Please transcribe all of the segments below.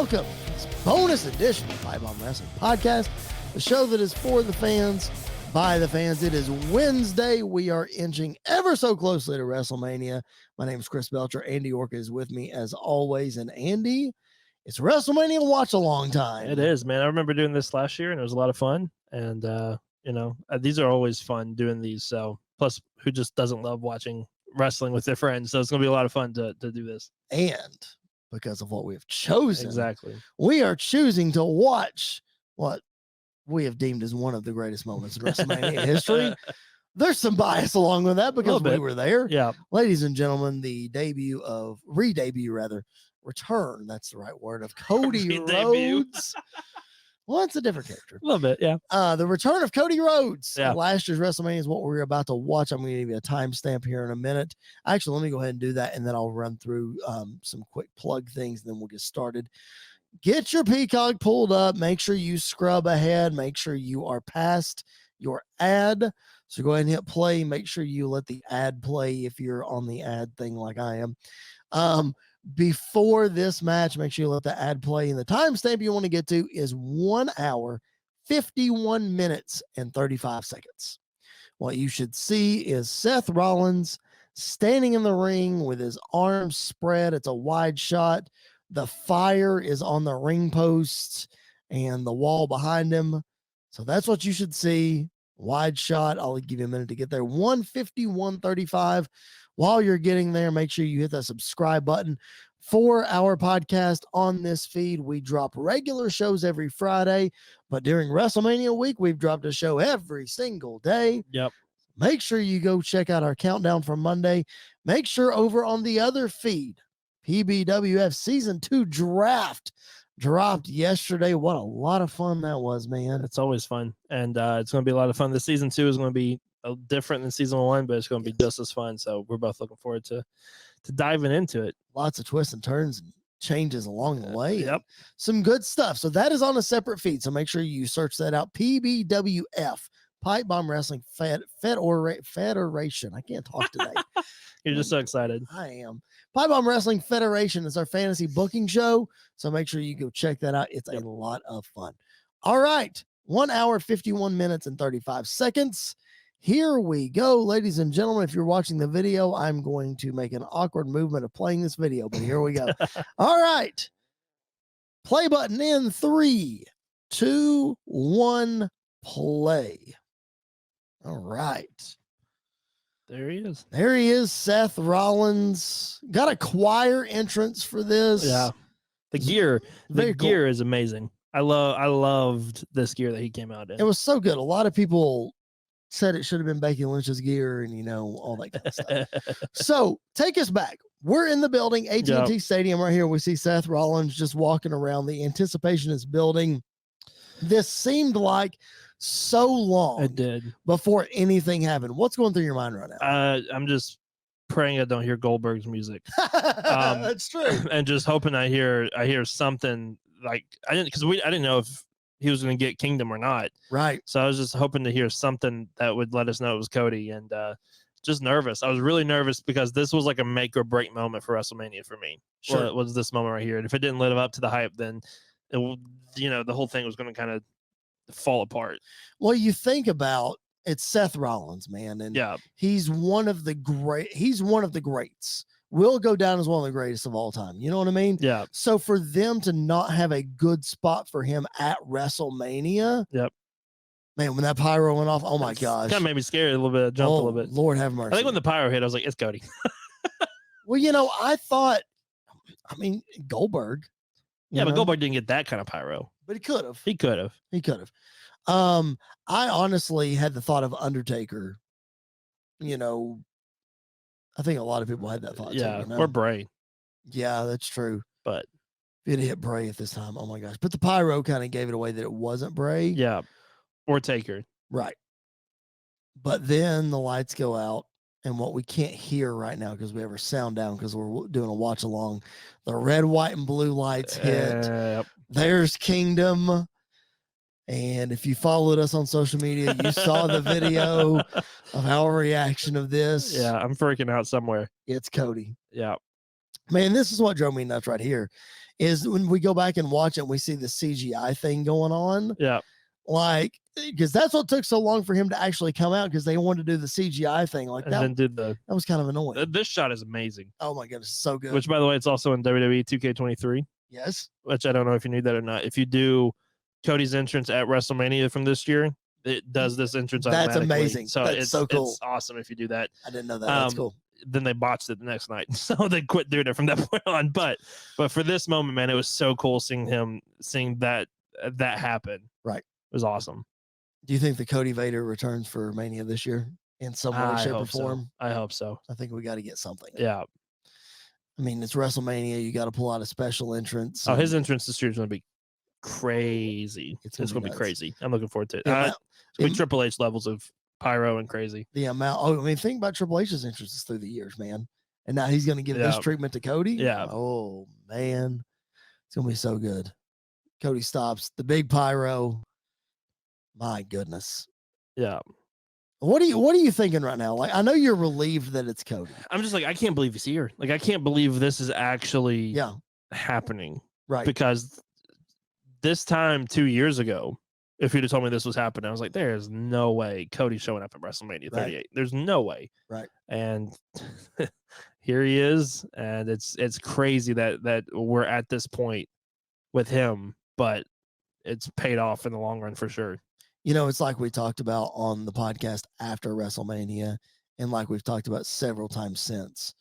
welcome to this bonus edition of PipeBomb Wrestling Podcast, the show that is for the fans, by the fans. It is Wednesday. We are inching ever so closely to WrestleMania. My name is Chris Belcher. Andy Orca is with me as always. And Andy, it's WrestleMania watch along time. It is, man. I remember doing this last year, and it was a lot of fun. And, these are always fun doing these. So, plus, who just doesn't love watching wrestling with their friends? So, it's going to be a lot of fun to do this. And because of what we have chosen, Exactly, we are choosing to watch what we have deemed as one of the greatest moments in WrestleMania history. There's some bias along with that because we were there. Yeah. Ladies and gentlemen, the return, that's the right word, of Cody Rhodes. Well, it's a different character. A little bit, yeah. The return of Cody Rhodes. Yeah. Last year's WrestleMania is what we're about to watch. I'm going to give you a timestamp here in a minute. Actually, let me go ahead and do that, and then I'll run through some quick plug things, and then we'll get started. Get your Peacock pulled up. Make sure you scrub ahead. Make sure you are past your ad. So go ahead and hit play. Make sure you let the ad play if you're on the ad thing like I am. Before this match, make sure you let the ad play. And the timestamp you want to get to is 1 hour, 51 minutes, and 35 seconds. What you should see is Seth Rollins standing in the ring with his arms spread. It's a wide shot. The fire is on the ring posts and the wall behind him. So that's what you should see. Wide shot. I'll give you a minute to get there. 151.35. While you're getting there, make sure you hit that subscribe button for our podcast on this feed. We drop regular shows every Friday, but during WrestleMania week, we've dropped a show every single day. Yep. Make sure you go check out our countdown for Monday. Make sure over on the other feed, PBWF Season 2 Draft dropped yesterday. What a lot of fun that was, man. It's always fun. And it's going to be a lot of fun. The Season 2 is going to be different than Season 1, but it's going to be just as fun. So we're both looking forward to diving into it. Lots of twists and turns and changes along the way. Yep. Some good stuff. So that is on a separate feed. So make sure you search that out. PBWF, PipeBomb Wrestling Federation. I can't talk today. You're just so excited. I am. PipeBomb Wrestling Federation is our fantasy booking show. So make sure you go check that out. It's a lot of fun. All right. 1 hour, 51 minutes, and 35 seconds. Here we go, ladies and gentlemen. If you're watching the video, I'm going to make an awkward movement of playing this video, but here we go. All right. Play button in 3, 2, 1, play. All right. There he is. There he is, Seth Rollins. Got a choir entrance for this. Yeah. The gear. Very cool. Gear is amazing. I loved this gear that he came out in. It was so good. A lot of people said it should have been Becky Lynch's gear and, all that kind of stuff. So take us back. We're in the building, AT&T Stadium right here. We see Seth Rollins just walking around. The anticipation is building. This seemed like so long. It did. Before anything happened. What's going through your mind right now? I'm just praying I don't hear Goldberg's music. That's true. And just hoping I hear something like I didn't know if he was going to get Kingdom or not. Right. So I was just hoping to hear something that would let us know it was Cody, and just nervous. I was really nervous because this was like a make or break moment for WrestleMania for me. Sure. Well, it was this moment right here. And if it didn't live up to the hype, then the whole thing was going to kind of fall apart. Well, you think about it's Seth Rollins, man, and he's one of the greats. Will go down as one of the greatest of all time. You know what I mean? Yeah. So for them to not have a good spot for him at WrestleMania, man, when that pyro went off, oh my gosh, kind of made me scared a little bit, jumped a little bit. Lord have mercy. I think when the pyro hit, I was like, it's Cody. Well, I thought, Goldberg. But Goldberg didn't get that kind of pyro. But he could have. He could have. I honestly had the thought of Undertaker. I think a lot of people had that thought too. Or Bray. Yeah, that's true. But if it hit Bray at this time, oh my gosh. But the pyro kind of gave it away that it wasn't Bray. Yeah. Or Taker. Right. But then the lights go out, and what we can't hear right now because we have our sound down because we're doing a watch along, the red, white, and blue lights hit. There's Kingdom. And if you followed us on social media, you saw the video of our reaction of this. Yeah, I'm freaking out somewhere. It's Cody. Yeah. Man, this is what drove me nuts right here. is when we go back and watch it, we see the CGI thing going on. Yeah. Like, because that's what took so long for him to actually come out, because they wanted to do the CGI thing. Like And then did the. that was kind of annoying. This shot is amazing. Oh my goodness, so good. Which, by the way, it's also in WWE 2K23. Yes. Which I don't know if you knew that or not. If you do Cody's entrance at WrestleMania from this year, it does this entrance automatically. That's amazing. So That's so cool. It's awesome if you do that. I didn't know that. That's cool. Then they botched it the next night, so they quit doing it from that point on. But for this moment, man, it was so cool seeing that happen. Right. It was awesome. Do you think the Cody Vader returns for Mania this year in some way, shape, or form? I hope so. I think we got to get something. Yeah. I mean, it's WrestleMania. You got to pull out a special entrance. Oh, his entrance this year is going to be crazy. It's going to be crazy. I'm looking forward to it. It's going to be Triple H levels of pyro and crazy. The amount. Oh, I mean, think about Triple H's entrances through the years, man. And now he's going to give this treatment to Cody. Yeah. Oh man, it's going to be so good. Cody stops the big pyro. My goodness. Yeah. What are you thinking right now? Like, I know you're relieved that it's Cody. I'm just like, I can't believe he's here. Like, I can't believe this is actually happening. Right. Because this time 2 years ago, if you'd have told me this was happening, I was like, there is no way Cody's showing up at WrestleMania 38. Right. There's no way. Right. And here he is. And it's crazy that we're at this point with him, but it's paid off in the long run for sure. You know, it's like we talked about on the podcast after WrestleMania, and like we've talked about several times since.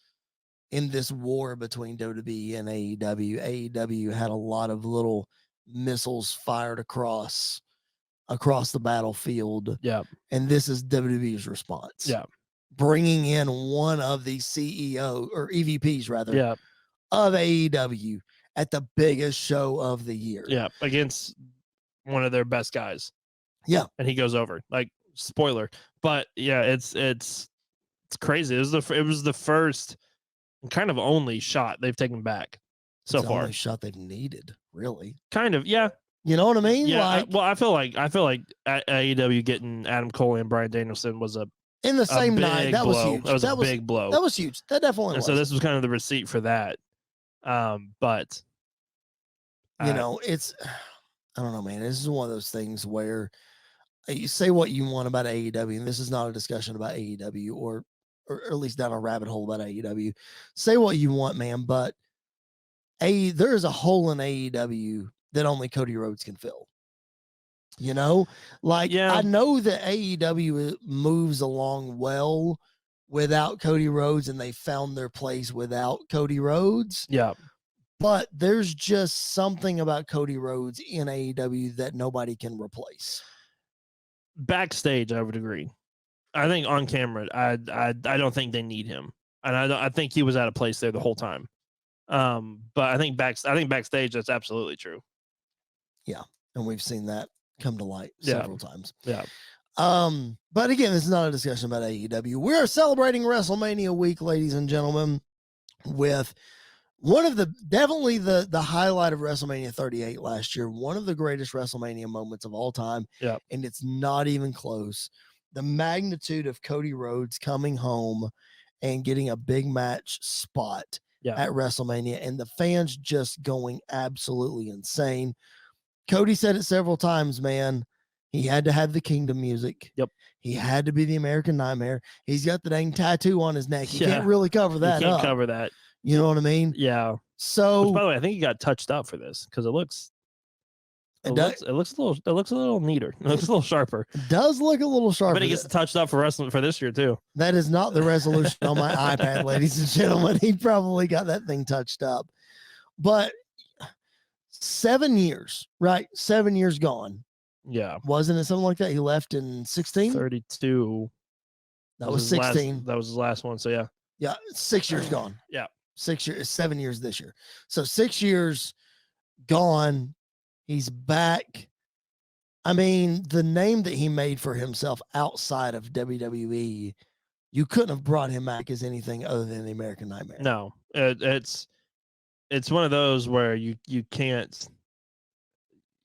In this war between WWE and AEW had a lot of little missiles fired across the battlefield. Yeah. And this is WWE's response. Yeah. Bringing in one of the CEO or EVPs rather of AEW at the biggest show of the year. Yeah. Against one of their best guys. Yeah. And he goes over. Like, spoiler. But yeah, it's crazy. It was the first and kind of only shot they've taken back so far. The only shot they've needed, really. Kind of, yeah. You know what I mean? Yeah. I feel like AEW getting Adam Cole and Bryan Danielson was in the same night. That was huge. That was a big blow. That was huge. That definitely was. So this was kind of the receipt for that. But you know, it's, I don't know, man. This is one of those things where you say what you want about AEW, and this is not a discussion about AEW or at least down a rabbit hole about AEW. Say what you want, man, but there is a hole in AEW that only Cody Rhodes can fill. You know, like I know that AEW moves along well without Cody Rhodes, and they found their place without Cody Rhodes. Yeah. But there's just something about Cody Rhodes in AEW that nobody can replace. Backstage, I would agree. I think on camera, I don't think they need him, and I think he was out of place there the whole time. But I think backstage, that's absolutely true. Yeah, and we've seen that come to light several times. Yeah. But again, this is not a discussion about AEW. We are celebrating WrestleMania week, ladies and gentlemen, with one of definitely the highlight of WrestleMania 38 last year, one of the greatest WrestleMania moments of all time. Yeah. And it's not even close. The magnitude of Cody Rhodes coming home and getting a big match spot at WrestleMania, and the fans just going absolutely insane. Cody said it several times, man. He had to have the Kingdom music. Yep. He had to be the American Nightmare. He's got the dang tattoo on his neck. He can't really cover that up. Cover that. You know what I mean? Yeah. So, which, by the way, I think he got touched up for this because it looks a little neater. It looks a little sharper. It does look a little sharper. But he gets touched up for wrestling for this year too. That is not the resolution on my iPad, ladies and gentlemen. He probably got that thing touched up. But 7 years, right? 7 years gone. Yeah. Wasn't it something like that? He left in 16? 32. That was 16. That was his last one. So yeah. Yeah. 6 years gone. Yeah. 6 years, 7 years this year. So 6 years gone. He's back. I mean, the name that he made for himself outside of WWE, you couldn't have brought him back as anything other than the American Nightmare. No, it's one of those where you can't,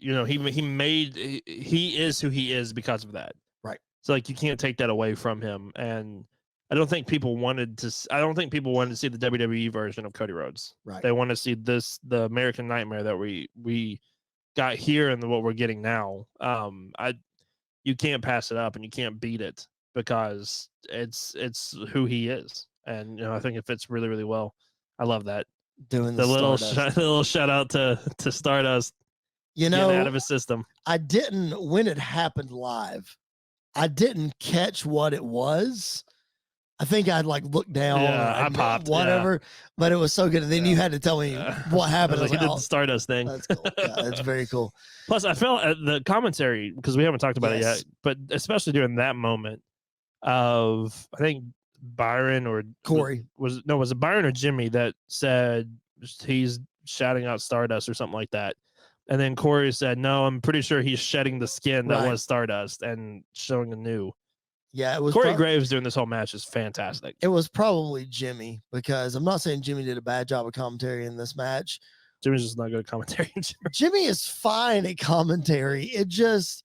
you know, he is who he is because of that. Right. So like you can't take that away from him. And I don't think people wanted to see the WWE version of Cody Rhodes. Right. They want to see the American Nightmare that we got here and what we're getting now. You can't pass it up and you can't beat it because it's who he is. And I think it fits really, really well. I love that. Doing the little Stardust. little shout out to Stardust. Getting out of his system. I didn't, when it happened live, I didn't catch what it was. I think I'd like look down. Yeah, I popped. Whatever. Yeah. But it was so good. And then you had to tell me what happened. I was like, he did the Stardust thing. That's cool. Yeah, that's very cool. Plus, I felt the commentary, because we haven't talked about it yet, but especially during that moment of, I think Byron or Corey. Was it Byron or Jimmy that said he's shouting out Stardust or something like that? And then Corey said, no, I'm pretty sure he's shedding the skin that was Stardust and showing a new. Yeah, it was Corey Graves during this whole match is fantastic. It was probably Jimmy, because I'm not saying Jimmy did a bad job of commentary in this match. Jimmy's just not good at commentary. Jimmy is fine at commentary. It just,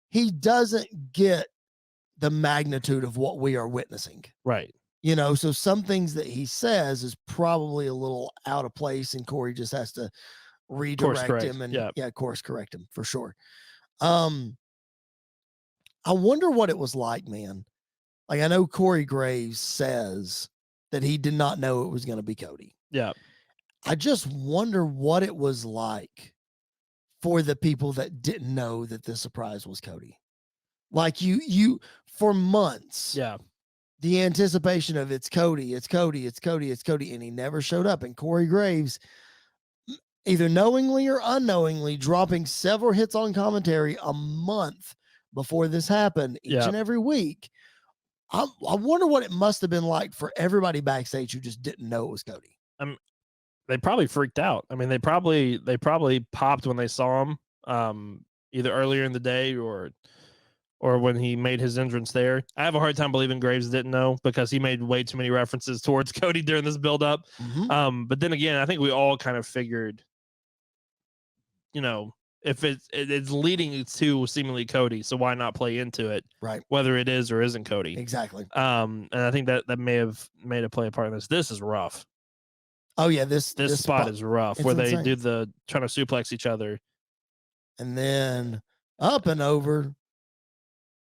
he doesn't get the magnitude of what we are witnessing. Right. So some things that he says is probably a little out of place, and Corey just has to redirect him and course correct him for sure. I wonder what it was like, man. Like, I know Corey Graves says that he did not know it was going to be Cody. Yeah. I just wonder what it was like for the people that didn't know that the surprise was Cody. Like you for months. Yeah. The anticipation of it's Cody, it's Cody, it's Cody, it's Cody, and he never showed up. And Corey Graves, either knowingly or unknowingly, dropping several hits on commentary a month before this happened each and every week. I wonder what it must have been like for everybody backstage who just didn't know it was Cody. They probably freaked out. I mean, they probably popped when they saw him, either earlier in the day or when he made his entrance there. I have a hard time believing Graves didn't know, because he made way too many references towards Cody during this build-up. Mm-hmm. But then again, I think we all kind of figured, if it's leading to seemingly Cody, so why not play into it? Right. Whether it is or isn't Cody. Exactly. And I think that may have made it play a part in this. This is rough. Oh yeah, this spot is rough, where they do the trying to suplex each other. And then up and over.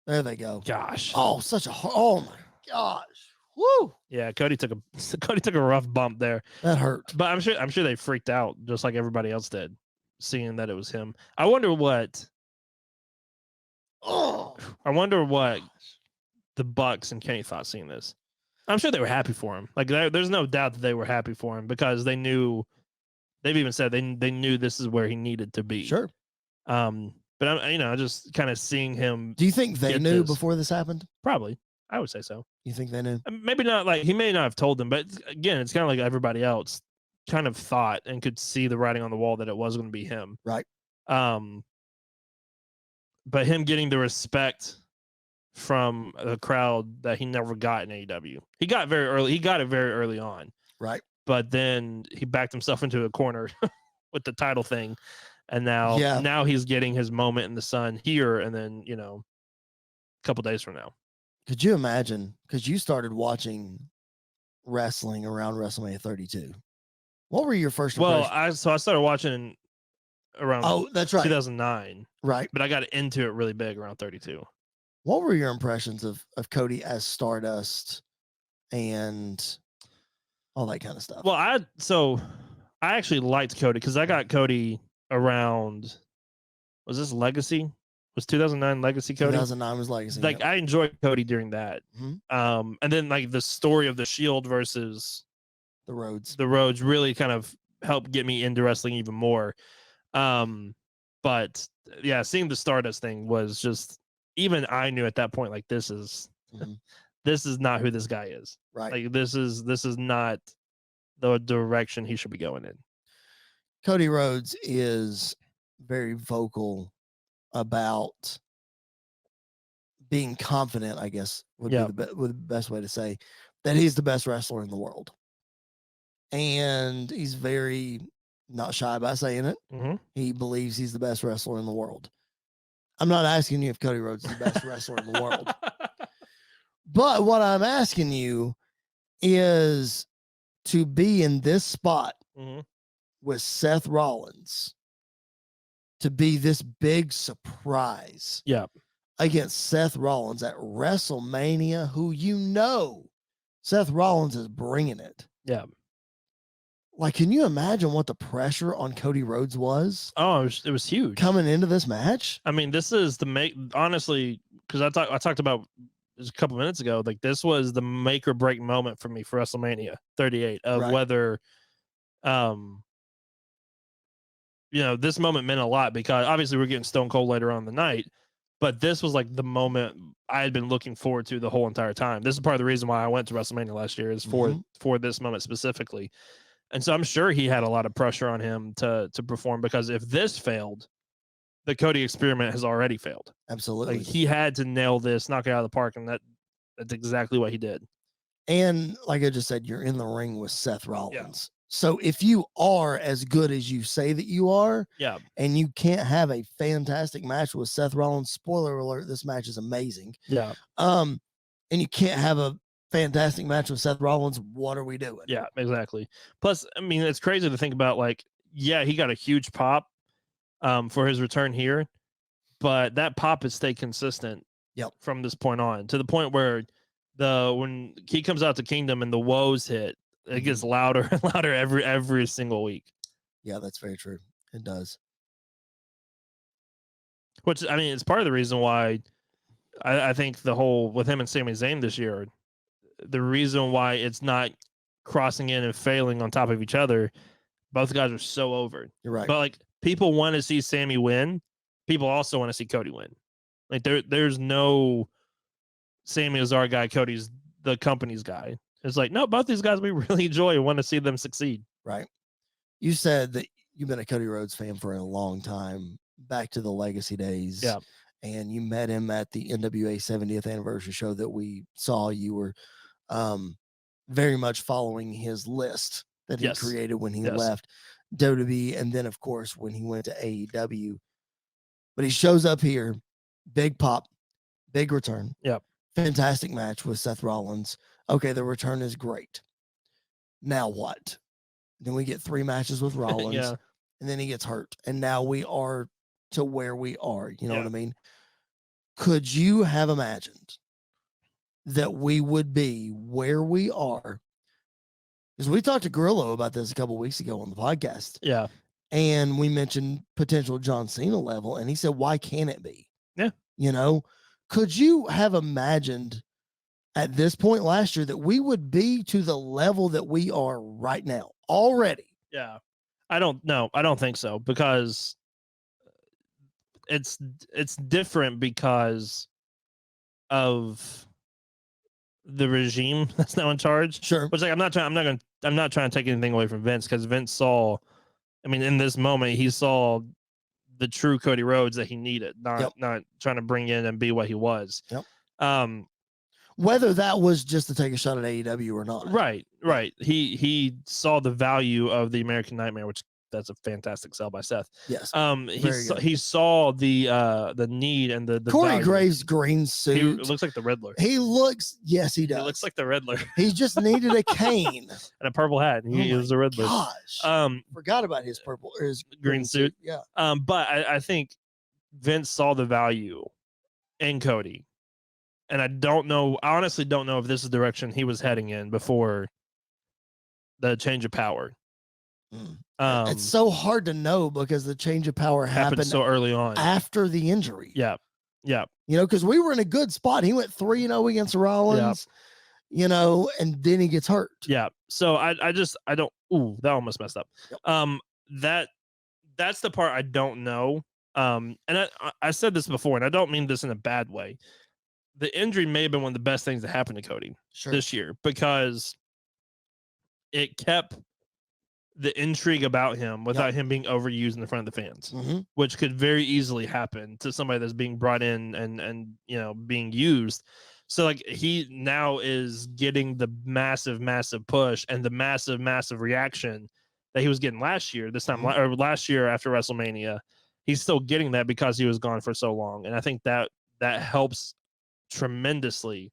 There they go. Gosh. Oh, oh my gosh. Woo. Yeah, Cody took a rough bump there. That hurt. But I'm sure they freaked out just like everybody else did, seeing that it was him. I wonder what the Bucks and Kenny thought seeing this. I'm sure they were happy for him. Like, there's no doubt that they were happy for him, because they knew, they've even said they knew this is where he needed to be. Sure. But I'm just kind of seeing him. Do you think they knew before this happened? Probably. I would say so. You think they knew? Maybe not. Like, he may not have told them, but again, it's kind of like everybody else kind of thought and could see the writing on the wall that it was going to be him. Right. But him getting the respect from a crowd that he never got in AEW. He got it very early on. Right. But then he backed himself into a corner with the title thing. And now he's getting his moment in the sun here, and then, a couple days from now. Could you imagine? Because you started watching wrestling around WrestleMania 32. What were your first impressions? Well, I started watching around that's right. 2009. Right. But I got into it really big around 32. What were your impressions of Cody as Stardust and all that kind of stuff? Well, I actually liked Cody, because I got Cody around, was this Legacy? Was 2009 Legacy Cody? 2009 was Legacy. Like, I enjoyed Cody during that. Mm-hmm. And then, like, the story of the Shield versus the Rhodes really kind of helped get me into wrestling even more. But yeah, seeing the Stardust thing was just, even I knew at that point, like, this is not who this guy is. Right. Like, this is not the direction he should be going in. Cody Rhodes is very vocal about being confident, I guess would be the best way to say, that he's the best wrestler in the world. And he's very not shy about saying it. Mm-hmm. He believes he's the best wrestler in the world. I'm not asking you if Cody Rhodes is the best wrestler in the world. But what I'm asking you is to be in this spot with Seth Rollins, to be this big surprise against Seth Rollins at WrestleMania, who Seth Rollins is bringing it. Yeah. Like, can you imagine what the pressure on Cody Rhodes was? Oh, it was huge coming into this match. I mean, this is honestly, because I talked about this a couple minutes ago. Like, this was the make or break moment for me for WrestleMania 38 of whether, this moment meant a lot, because obviously we're getting Stone Cold later on in the night, but this was like the moment I had been looking forward to the whole entire time. This is part of the reason why I went to WrestleMania last year, is for this moment specifically. And so I'm sure he had a lot of pressure on him to perform, because if this failed, the Cody experiment has already failed. Absolutely. Like, he had to nail this, knock it out of the park, and that's exactly what he did. And like I just said, you're in the ring with Seth Rollins. Yeah. So if you are as good as you say that you are, and you can't have a fantastic match with Seth Rollins, spoiler alert, this match is amazing. Yeah. And you can't have a fantastic match with Seth Rollins, what are we doing? Yeah, exactly. Plus, I mean, it's crazy to think about, like, yeah, he got a huge pop for his return here, but that pop has stayed consistent from this point on, to the point where when he comes out to Kingdom and the woes hit, it gets louder and louder every single week. Yeah, that's very true. It does. Which, I mean, it's part of the reason why I think the whole with him and Sami Zayn this year, the reason why it's not crossing in and failing on top of each other, both guys are so over. You're right. But, like, people want to see Sami win. People also want to see Cody win. Like, there's no Sami is our guy, Cody's the company's guy. It's like, no, both these guys we really enjoy and want to see them succeed. Right. You said that you've been a Cody Rhodes fan for a long time, back to the Legacy days. Yeah. And you met him at the NWA 70th anniversary show that we saw. You were very much following his list that he created when he left WWE, and then, of course, when he went to AEW. But he shows up here, big pop, big return. Yep. Fantastic match with Seth Rollins. Okay, the return is great. Now what? Then we get 3 matches with Rollins, and then he gets hurt. And now we are to where we are. You know what I mean? Could you have imagined that we would be where we are? Because we talked to Grillo about this a couple weeks ago on the podcast. Yeah. And we mentioned potential John Cena level, and he said, why can't it be? Yeah. You know, could you have imagined at this point last year that we would be to the level that we are right now already? Yeah. I don't think so, because it's different because of the regime that's now in charge. Sure. Which, like, I'm not trying to take anything away from Vince, because Vince saw, I mean, in this moment, he saw the true Cody Rhodes that he needed, not trying to bring in and be what he was. Yep. Whether that was just to take a shot at AEW or not. Right. He saw the value of the American Nightmare, which that's a fantastic sell by Seth. Yes. He saw the need and the Corey value. Graves' green suit. He looks like the Riddler. Yes, he does. He looks like the Riddler. He just needed a cane and a purple hat. He was the Riddler. Gosh. Forgot about his purple or his green suit. Yeah. But I think Vince saw the value in Cody. And I honestly don't know if this is the direction he was heading in before the change of power. It's so hard to know, because the change of power happened so early on after the injury. Yeah. You know, because we were in a good spot. He went 3-0 against Rollins, you know, and then he gets hurt. Yeah. So I don't. Ooh, that almost messed up. Yep. That's the part I don't know. And I said this before, and I don't mean this in a bad way. The injury may have been one of the best things that happened to Cody this year, because it kept the intrigue about him without him being overused in the front of the fans, which could very easily happen to somebody that's being brought in and being used. So, like, he now is getting the massive push and the massive reaction that he was getting last year, or last year after WrestleMania. He's still getting that because he was gone for so long. And I think that helps tremendously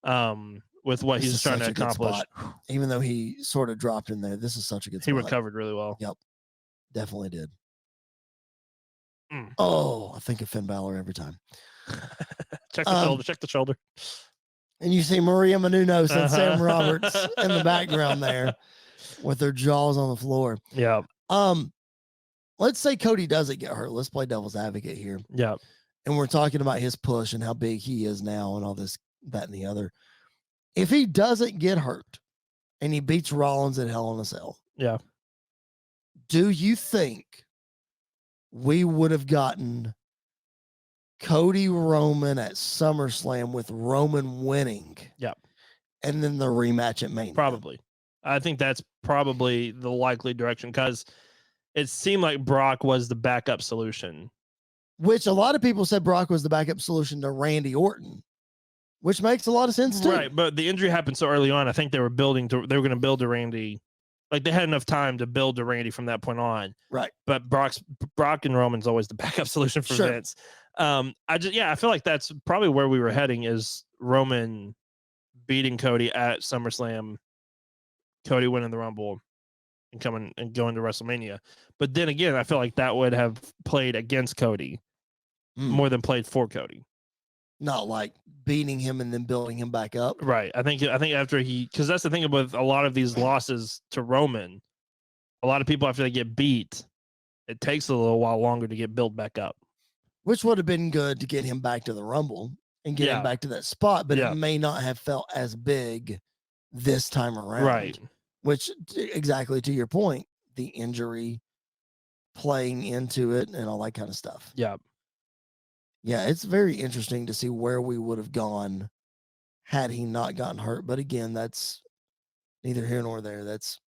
with what This he's is trying to such a good accomplish. spot. Even though he sort of dropped in there, this is such a good He spot. recovered really well. Yep. Definitely did. Mm. Oh, I think of Finn Balor every time. Check the shoulder. Check the shoulder. And you see Maria Menounos and Sam Roberts in the background there with their jaws on the floor. Yeah. Let's say Cody doesn't get hurt. Let's play devil's advocate here. Yeah. And we're talking about his push and how big he is now and all this, that, and the other. If he doesn't get hurt and he beats Rollins at Hell in a Cell, yeah, do you think we would have gotten Cody Roman at SummerSlam with Roman winning? Yeah. And then the rematch at Mania? Probably. I think that's probably the likely direction because it seemed like Brock was the backup solution. Which a lot of people said Brock was the backup solution to Randy Orton, which makes a lot of sense too. Right, but the injury happened so early on. I think they were going to build to Randy. Like they had enough time to build to Randy from that point on. Right. But Brock and Roman's always the backup solution for Vince. I feel like that's probably where we were heading is Roman beating Cody at SummerSlam, Cody winning the Rumble and coming and going to WrestleMania. But then again, I feel like that would have played against Cody more than played for Cody. Not like beating him and then building him back up. Right. I think after because that's the thing with a lot of these losses to Roman, a lot of people after they get beat, it takes a little while longer to get built back up. Which would have been good to get him back to the Rumble and get him back to that spot, but it may not have felt as big this time around. Right. Which, exactly to your point, the injury playing into it and all that kind of stuff. Yeah. Yeah, it's very interesting to see where we would have gone had he not gotten hurt. But again, that's neither here nor there. That's,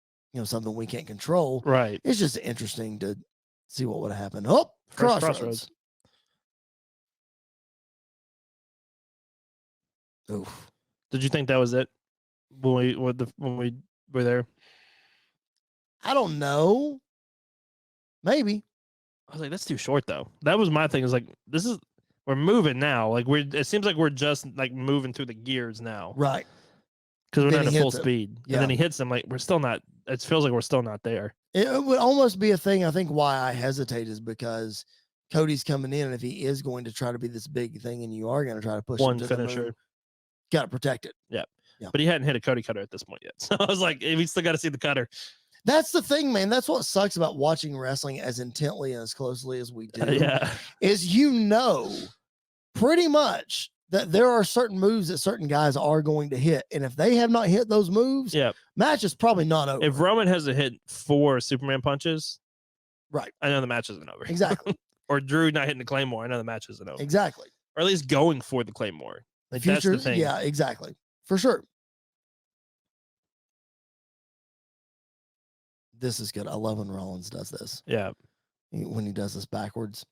something we can't control. Right. It's just interesting to see what would have happened. Oh, Crossroads. Oof. Did you think that was it when we were there? I don't know. Maybe. I was like, that's too short though. That was my thing. Is like, we're moving now. Like it seems like we're just like moving through the gears now. Right. Because we're not at full speed. Yeah. And then he hits him. Like we're still not. It feels like we're still not there. It would almost be a thing. I think why I hesitate is because Cody's coming in, and if he is going to try to be this big thing, and you are going to try to push one him to finisher, the moon, got to protect it. Yeah. But he hadn't hit a Cody cutter at this point yet. So I was like, we still got to see the cutter. That's the thing, man. That's what sucks about watching wrestling as intently and as closely as we do. Is pretty much that there are certain moves that certain guys are going to hit. And if they have not hit those moves, match is probably not over. If Roman has to hit 4 Superman punches, right, I know the match isn't over. Exactly. Or Drew not hitting the Claymore, I know the match isn't over. Exactly. Or at least going for the Claymore. Like Future, that's the thing. Yeah, exactly. For sure. This is good. I love when Rollins does this. Yeah. When he does this backwards.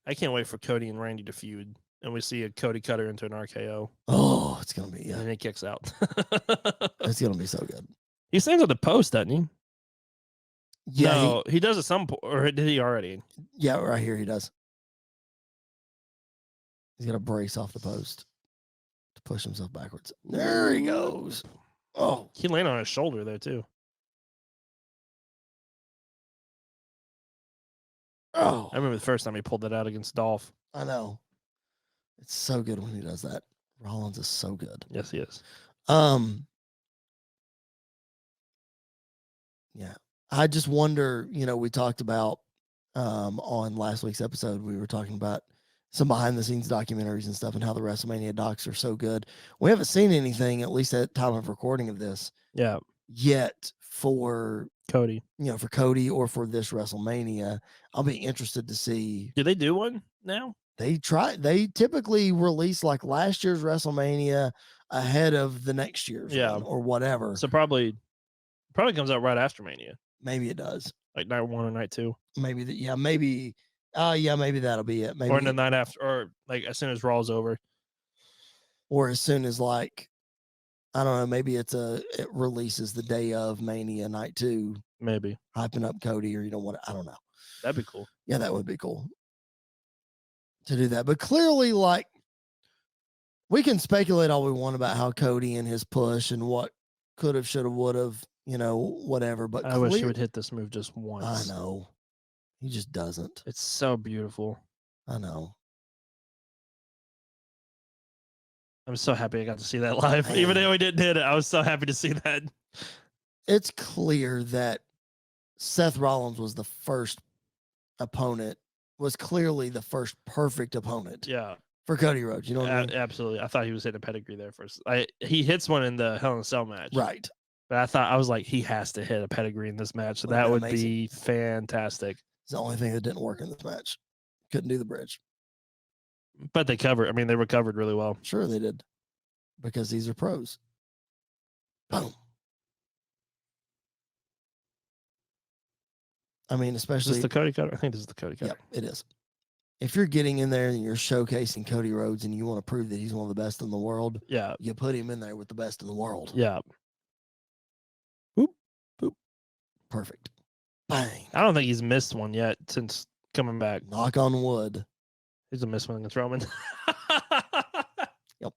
I can't wait for Cody and Randy to feud. And we see a Cody cutter into an RKO. Oh, it's going to be, And then he kicks out. It's going to be so good. He stands at the post, doesn't he? Yeah. No, he does at some point. Or did he already? Yeah, right here he does. He's got to brace off the post to push himself backwards. There he goes. Oh. He landed on his shoulder there, too. Oh. I remember the first time he pulled that out against Dolph. I know. It's so good when he does that. Rollins is so good. Yes, he is. Yeah. I just wonder, we talked about on last week's episode, we were talking about some behind the scenes documentaries and stuff and how the WrestleMania docs are so good. We haven't seen anything, at least at the time of recording of this. Yeah. Yet for Cody. For Cody or for this WrestleMania. I'll be interested to see. Do they do one now? They typically release like last year's WrestleMania ahead of the next year's one or whatever. So probably comes out right after Mania. Maybe it does. Like night 1 or night 2. Maybe maybe that'll be it. Maybe or in the night after, or like as soon as Raw's over. Or as soon as like, I don't know, maybe it releases the day of Mania night 2. Maybe. Hyping up Cody or what, I don't know. That'd be cool. Yeah, that would be cool. to do that. But clearly, like, we can speculate all we want about how Cody and his push and what could have, should have, would have, whatever. But I wish he would hit this move just once. I know. He just doesn't. It's so beautiful. I know. I'm so happy I got to see that live. Even though we didn't hit it, I was so happy to see that. It's clear that Seth Rollins was the first opponent, was clearly the first perfect opponent. Yeah. For Cody Rhodes. You know what I mean? Absolutely. I thought he was hitting a pedigree there first. He hits one in the Hell in a Cell match. Right. But I was like, he has to hit a pedigree in this match. So that would be fantastic. It's the only thing that didn't work in this match. Couldn't do the bridge. But they covered. I mean, they recovered really well. Sure they did. Because these are pros. Boom. I mean, especially. Is this the Cody cutter? I think this is the Cody cutter. Yeah, it is. If you're getting in there and you're showcasing Cody Rhodes and you want to prove that he's one of the best in the world, yeah, you put him in there with the best in the world. Yeah. Boop, boop. Perfect. Bang. I don't think he's missed one yet since coming back. Knock on wood. He's a missed one against Roman. Yep.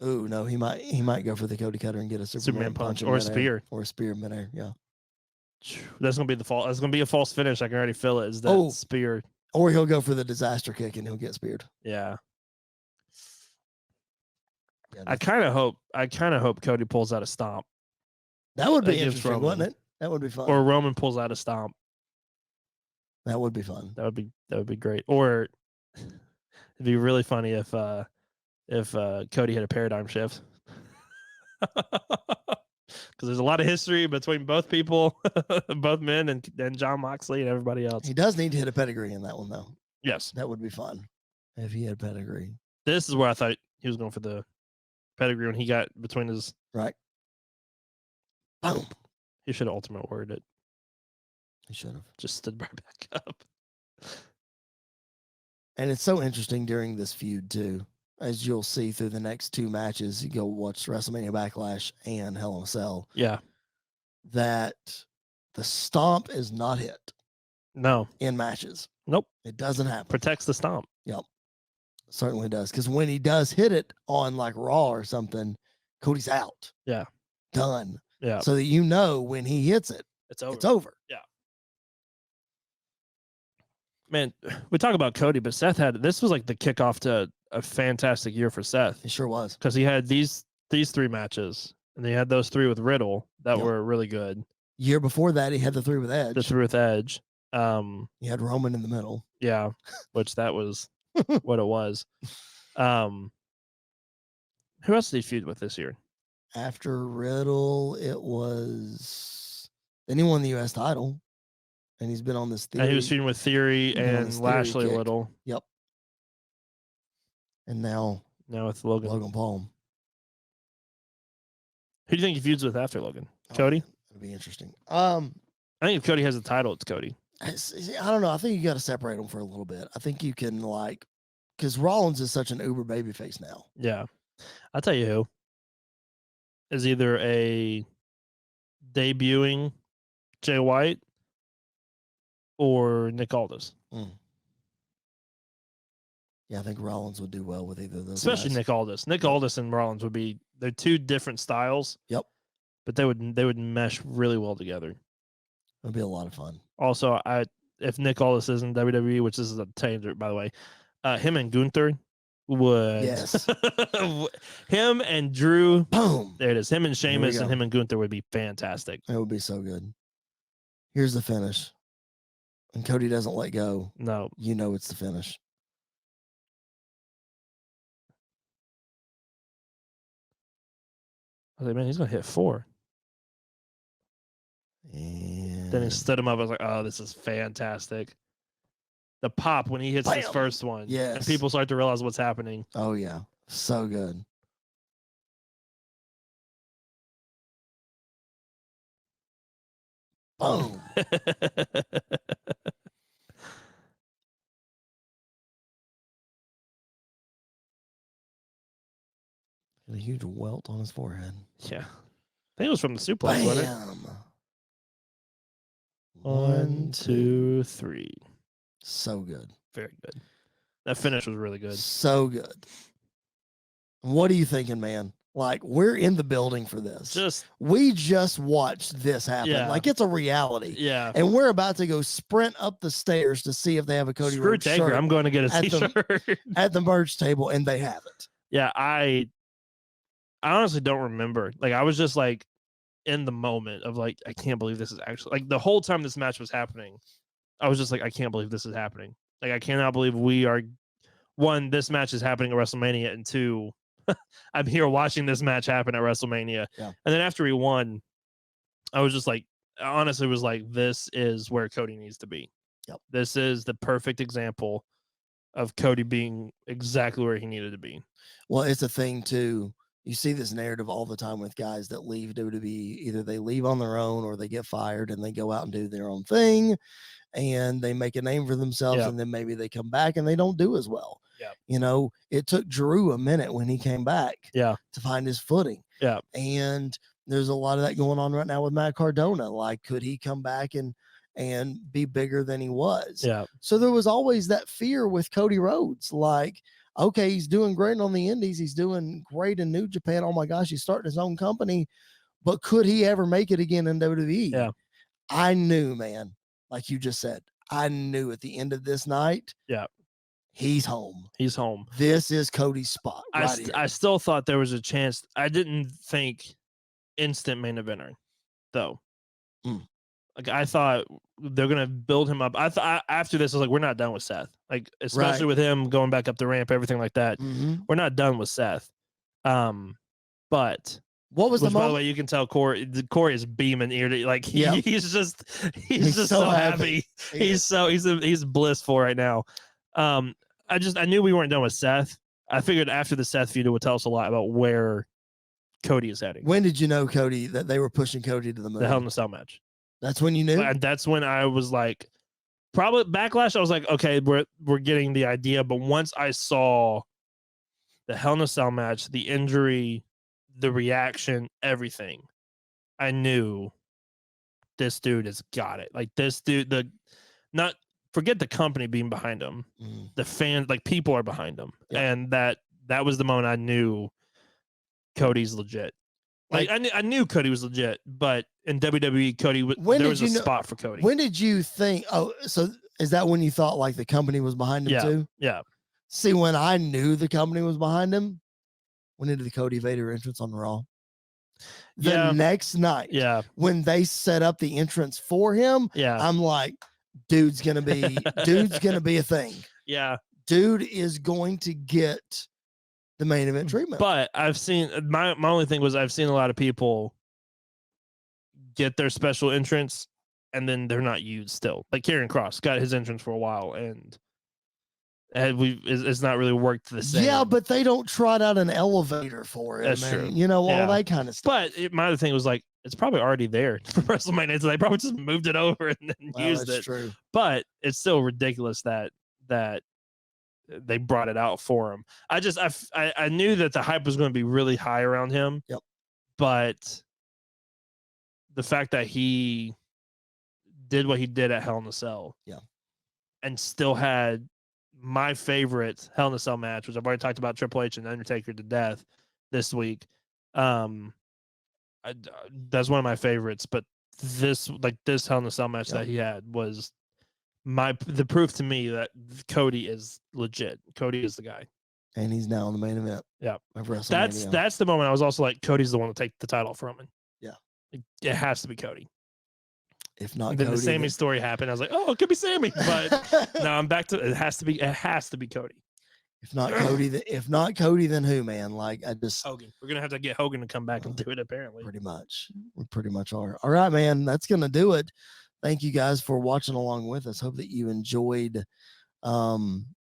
Ooh, no, he might go for the Cody cutter and get a Superman punch or a spear. Or a spear midair, yeah. That's gonna be that's gonna be a false finish. I can already feel it. Is that spear? Or he'll go for the disaster kick and he'll get speared. Yeah. I kind of hope Cody pulls out a stomp. That would be interesting, wouldn't it? That would be fun. Or Roman pulls out a stomp. That would be fun. That would be great. Or it'd be really funny if Cody had a paradigm shift. Because there's a lot of history between both people, both men and John Moxley and everybody else. He does need to hit a pedigree in that one, though. Yes. That would be fun if he had pedigree. This is where I thought he was going for the pedigree when he got between his... Right. Boom. He should have ultimate worded it. He should have. Just stood right back up. And it's so interesting during this feud, too. As you'll see through the next two matches, you go watch WrestleMania Backlash and Hell in a Cell. Yeah. That the stomp is not hit. No. In matches. Nope. It doesn't happen. Protects the stomp. Yep. Certainly does. Because when he does hit it on like Raw or something, Cody's out. Yeah. Done. Yeah. So that when he hits it, it's over. It's over. Yeah. Man, we talk about Cody, but Seth this was like the kickoff to a fantastic year for Seth. It sure was. Because he had these three matches, and he had those three with Riddle that were really good. Year before that, he had the three with Edge. The three with Edge. He had Roman in the middle. Yeah, which that was what it was. Who else did he feud with this year? After Riddle, it was... Then he won the U.S. title. And he's been on this Theory. And he was feuding with Theory and Lashley a little. Yep. And now with Logan Paul. Who do you think he feuds with after Logan? Cody? That'd be interesting. I think if Cody has a title, it's Cody. I don't know. I think you got to separate them for a little bit. I think you can because Rollins is such an uber babyface now. Yeah. I'll tell you who is either a debuting Jay White or Nick Aldis. Yeah, I think Rollins would do well with either of those. Especially guys. Nick Aldis. Nick Aldis and Rollins they're two different styles. Yep. But they would mesh really well together. It would be a lot of fun. Also, if Nick Aldis is in WWE, which this is a tangent, by the way, him and Gunther would. Yes. Him and Drew. Boom. There it is. Him and Sheamus and him and Gunther would be fantastic. It would be so good. Here's the finish. And Cody doesn't let go. No. You know it's the finish. I was like, man, he's going to hit 4. And then he stood him up. I was like, oh, this is fantastic. The pop when he hits his first one. Yes. And people start to realize what's happening. Oh, yeah. So good. Boom. A huge welt on his forehead. Yeah. I think it was from the suplex, wasn't it? 1, 2, 3. So good. Very good. That finish was really good. So good. What are you thinking, man? Like, we're in the building for this. We just watched this happen. Yeah. Like, it's a reality. Yeah. And we're about to go sprint up the stairs to see if they have a Cody Rhodes Taker. shirt I'm going to get a t-shirt at the merch table, and they have it. Yeah, I honestly don't remember. Like, I was just like in the moment of like, I can't believe this is actually, like, the whole time this match was happening, I was just like, I can't believe this is happening. Like, I cannot believe we are, one, this match is happening at WrestleMania, and two, I'm here watching this match happen at WrestleMania. Yeah. And then after he won, I was just like, honestly, was like, this is where Cody needs to be. Yep. This is the perfect example of Cody being exactly where he needed to be. Well, it's a thing too. You see this narrative all the time with guys that leave WWE. Either they leave on their own or they get fired and they go out and do their own thing and they make a name for themselves. And then maybe they come back and they don't do as well. Yeah. You know, it took Drew a minute when he came back to find his footing. Yeah. And there's a lot of that going on right now with Matt Cardona. Like, could he come back and be bigger than he was? Yeah. So there was always that fear with Cody Rhodes. Like, okay, he's doing great on the indies. He's doing great in New Japan. Oh my gosh, he's starting his own company. But could he ever make it again in WWE? Yeah. I knew, man, like you just said, I knew at the end of this night, he's home. He's home. This is Cody's spot. I still thought there was a chance. I didn't think instant main eventer, though. Like, I thought they're gonna build him up. I thought after this, I was like, we're not done with Seth. Like, especially with him going back up the ramp, everything like that. We're not done with Seth. But what was the by the way, you can tell Corey is beaming ear to, like, he's just so happy. He's blissful right now. I knew we weren't done with Seth. I figured after the Seth feud, it would tell us a lot about where Cody is heading. When did you know, Cody, that they were pushing Cody to the moon? The Hell in a Cell match. That's when you knew? That's when I was like, probably Backlash, I was like, okay, we're getting the idea. But once I saw the Hell in a Cell match, the injury, the reaction, everything, I knew this dude has got it. Like, this dude, forget the company being behind him. The fans, like, people are behind him. And that was the moment I knew Cody's legit. Like, I knew Cody was legit, but in WWE, Cody there was a spot for Cody. When did you think? Oh, so is that when you thought like the company was behind him too? Yeah. See, when I knew the company was behind him, when did the Cody Vader entrance on Raw? The next night, when they set up the entrance for him, I'm like, dude's gonna be a thing. Yeah, dude is going to get the main event treatment. But I've seen my only thing was I've seen a lot of people get their special entrance and then they're not used still. Like, Karrion Kross got his entrance for a while and it's not really worked the same. Yeah, but they don't trot out an elevator for it. That's true. You know, all that kind of stuff. But my other thing was like, it's probably already there for WrestleMania, so they probably just moved it over and then used it. True. But it's still ridiculous that they brought it out for him. I knew that the hype was going to be really high around him. Yep. But the fact that he did what he did at Hell in a Cell, and still had my favorite Hell in a Cell match, which I've already talked about, Triple H and Undertaker to death this week. That's one of my favorites. But this Hell in a Cell match that he had was the proof to me that Cody is legit. Cody is the guy, and he's now in the main event. Yeah, of WrestleMania. That's the moment I was also like, Cody's the one to take the title from him. Yeah, it has to be Cody. If not, then Cody, the Sammy story happened. I was like, oh, it could be Sammy, but no, I'm back to it. Has to be Cody. If not Cody, then who, man? Like, Hogan. We're gonna have to get Hogan to come back and do it. Apparently, pretty much. We pretty much are. All right, man. That's gonna do it. Thank you guys for watching along with us. Hope that you enjoyed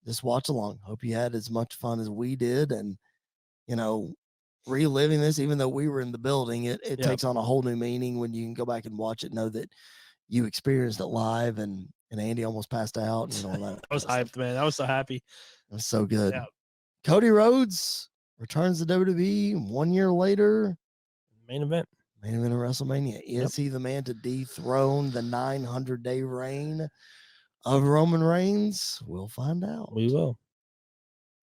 this watch along. Hope you had as much fun as we did, and reliving this. Even though we were in the building, it takes on a whole new meaning when you can go back and watch it. Know that you experienced it live, and Andy almost passed out. That. I was hyped, man. I was so happy. It was so good. Yeah. Cody Rhodes returns to WWE 1 year later. Main event of WrestleMania. Is he the man to dethrone the 900-day reign of Roman Reigns? We'll find out. We will.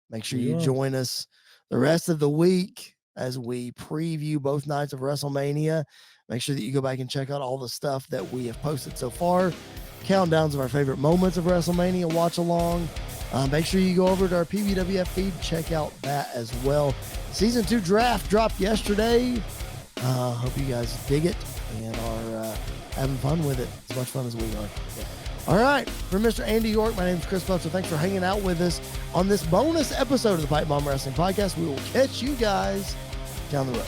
Make sure you join us the rest of the week as we preview both nights of WrestleMania. Make sure that you go back and check out all the stuff that we have posted so far. Countdowns of our favorite moments of WrestleMania, watch along. Make sure you go over to our PBWP feed, check out that as well. Season 2 draft dropped yesterday. Hope you guys dig it and are having fun with it. As much fun as we are. All right. For Mr. Andy York, my name is Chris Butler. Thanks for hanging out with us on this bonus episode of the PipeBomb Wrestling Podcast. We will catch you guys down the road.